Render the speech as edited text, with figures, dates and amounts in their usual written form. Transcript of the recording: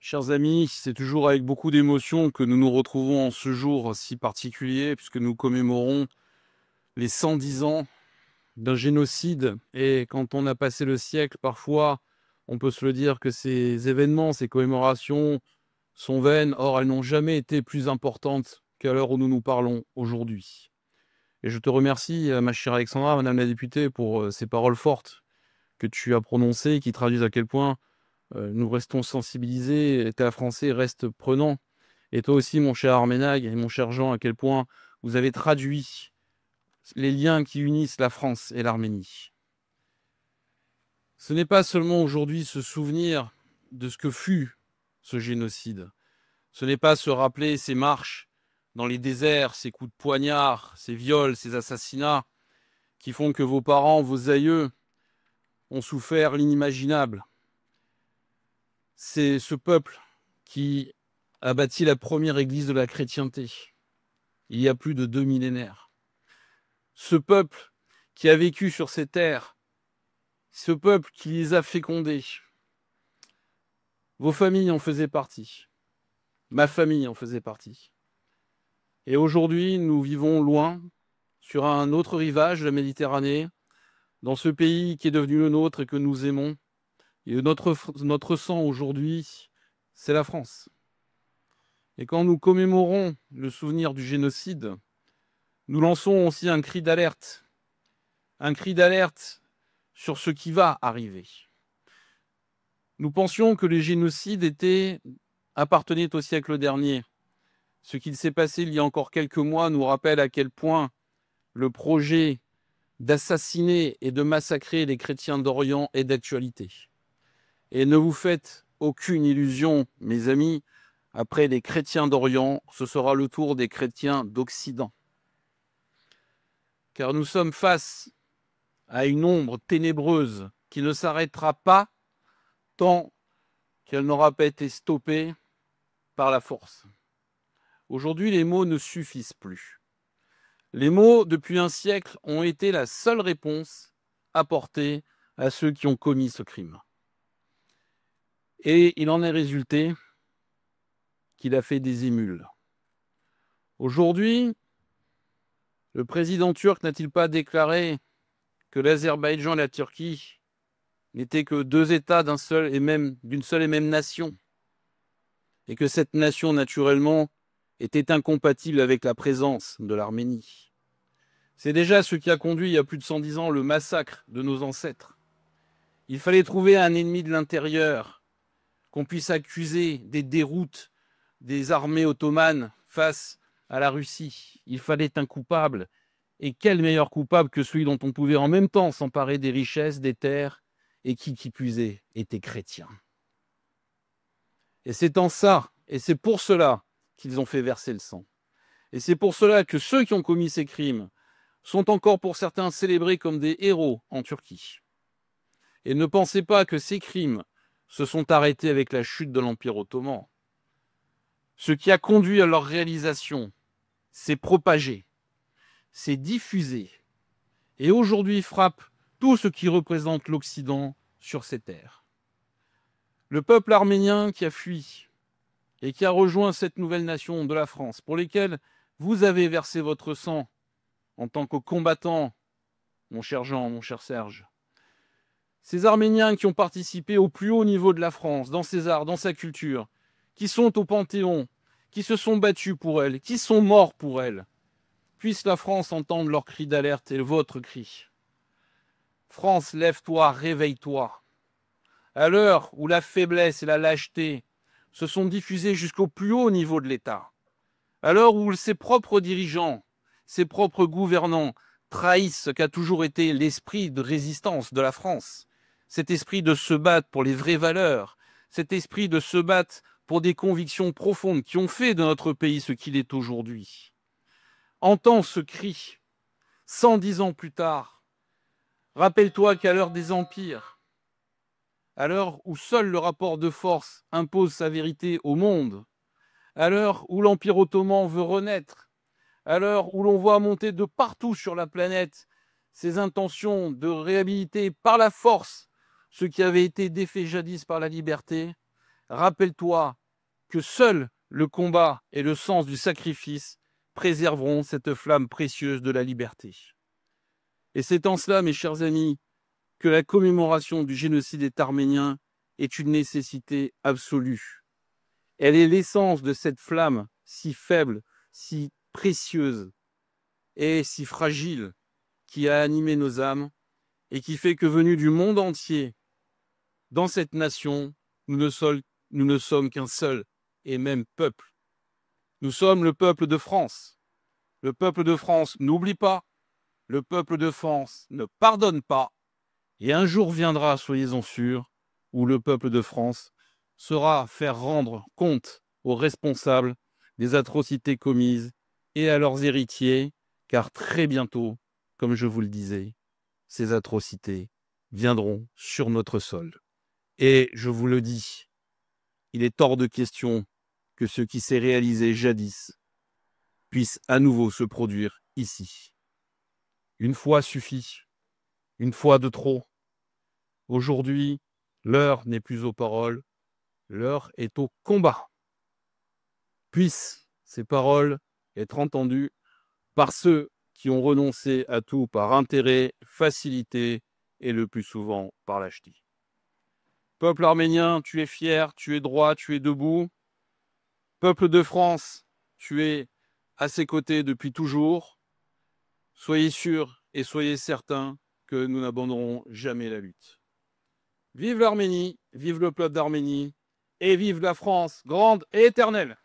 Chers amis, c'est toujours avec beaucoup d'émotion que nous nous retrouvons en ce jour si particulier, puisque nous commémorons les 110 ans d'un génocide. Et quand on a passé le siècle, parfois, on peut se le dire que ces événements, ces commémorations sont vaines. Or, elles n'ont jamais été plus importantes qu'à l'heure où nous nous parlons aujourd'hui. Et je te remercie, ma chère Alexandra, madame la députée, pour ces paroles fortes que tu as prononcées, qui traduisent à quel point nous restons sensibilisés, l'État français reste prenant. Et toi aussi, mon cher Arménag et mon cher Jean, à quel point vous avez traduit les liens qui unissent la France et l'Arménie. Ce n'est pas seulement aujourd'hui se souvenir de ce que fut ce génocide. Ce n'est pas se rappeler ces marches dans les déserts, ces coups de poignard, ces viols, ces assassinats qui font que vos parents, vos aïeux ont souffert l'inimaginable. C'est ce peuple qui a bâti la première église de la chrétienté, il y a plus de 2 millénaires. Ce peuple qui a vécu sur ces terres, ce peuple qui les a fécondés. Vos familles en faisaient partie, ma famille en faisait partie. Et aujourd'hui, nous vivons loin, sur un autre rivage de la Méditerranée, dans ce pays qui est devenu le nôtre et que nous aimons. Et notre sang aujourd'hui, c'est la France. Et quand nous commémorons le souvenir du génocide, nous lançons aussi un cri d'alerte sur ce qui va arriver. Nous pensions que les génocides appartenaient au siècle dernier. Ce qu'il s'est passé il y a encore quelques mois nous rappelle à quel point le projet d'assassiner et de massacrer les chrétiens d'Orient est d'actualité. Et ne vous faites aucune illusion, mes amis, après les chrétiens d'Orient, ce sera le tour des chrétiens d'Occident. Car nous sommes face à une ombre ténébreuse qui ne s'arrêtera pas tant qu'elle n'aura pas été stoppée par la force. Aujourd'hui, les mots ne suffisent plus. Les mots, depuis un siècle, ont été la seule réponse apportée à ceux qui ont commis ce crime. Et il en est résulté qu'il a fait des émules. Aujourd'hui, le président turc n'a-t-il pas déclaré que l'Azerbaïdjan et la Turquie n'étaient que deux États d'une seule et même nation, et que cette nation, naturellement, était incompatible avec la présence de l'Arménie. C'est déjà ce qui a conduit, il y a plus de 110 ans, le massacre de nos ancêtres. Il fallait trouver un ennemi de l'intérieur, qu'on puisse accuser des déroutes des armées ottomanes face à la Russie. Il fallait un coupable. Et quel meilleur coupable que celui dont on pouvait en même temps s'emparer des richesses, des terres, et qui plus est, était chrétien. Et c'est en ça, et c'est pour cela qu'ils ont fait verser le sang. Et c'est pour cela que ceux qui ont commis ces crimes sont encore pour certains célébrés comme des héros en Turquie. Et ne pensez pas que ces crimes se sont arrêtés avec la chute de l'Empire ottoman. Ce qui a conduit à leur réalisation, c'est propagé, c'est diffusé, et aujourd'hui frappe tout ce qui représente l'Occident sur ces terres. Le peuple arménien qui a fui et qui a rejoint cette nouvelle nation de la France, pour lesquels vous avez versé votre sang en tant que combattants, mon cher Jean, mon cher Serge. Ces Arméniens qui ont participé au plus haut niveau de la France, dans ses arts, dans sa culture, qui sont au Panthéon, qui se sont battus pour elle, qui sont morts pour elle, puisse la France entendre leur cri d'alerte et votre cri. France, lève-toi, réveille-toi. À l'heure où la faiblesse et la lâcheté se sont diffusées jusqu'au plus haut niveau de l'État, à l'heure où ses propres dirigeants, ses propres gouvernants trahissent ce qu'a toujours été l'esprit de résistance de la France, cet esprit de se battre pour les vraies valeurs, cet esprit de se battre pour des convictions profondes qui ont fait de notre pays ce qu'il est aujourd'hui. Entends ce cri, 110 ans plus tard. Rappelle-toi qu'à l'heure des empires, à l'heure où seul le rapport de force impose sa vérité au monde, à l'heure où l'Empire ottoman veut renaître, à l'heure où l'on voit monter de partout sur la planète ses intentions de réhabiliter par la force ce qui avait été défait jadis par la liberté, rappelle-toi que seul le combat et le sens du sacrifice préserveront cette flamme précieuse de la liberté. Et c'est en cela, mes chers amis, que la commémoration du génocide arménien est une nécessité absolue. Elle est l'essence de cette flamme si faible, si précieuse et si fragile qui a animé nos âmes et qui fait que venus du monde entier, dans cette nation, nous ne sommes qu'un seul et même peuple. Nous sommes le peuple de France. Le peuple de France n'oublie pas. Le peuple de France ne pardonne pas. Et un jour viendra, soyez-en sûrs, où le peuple de France saura faire rendre compte aux responsables des atrocités commises et à leurs héritiers, car très bientôt, comme je vous le disais, ces atrocités viendront sur notre sol. Et je vous le dis, il est hors de question que ce qui s'est réalisé jadis puisse à nouveau se produire ici. Une fois suffit, une fois de trop. Aujourd'hui, l'heure n'est plus aux paroles, l'heure est au combat. Puissent ces paroles être entendues par ceux qui ont renoncé à tout par intérêt, facilité et le plus souvent par lâcheté. Peuple arménien, tu es fier, tu es droit, tu es debout. Peuple de France, tu es à ses côtés depuis toujours. Soyez sûrs et soyez certains que nous n'abandonnerons jamais la lutte. Vive l'Arménie, vive le peuple d'Arménie et vive la France grande et éternelle!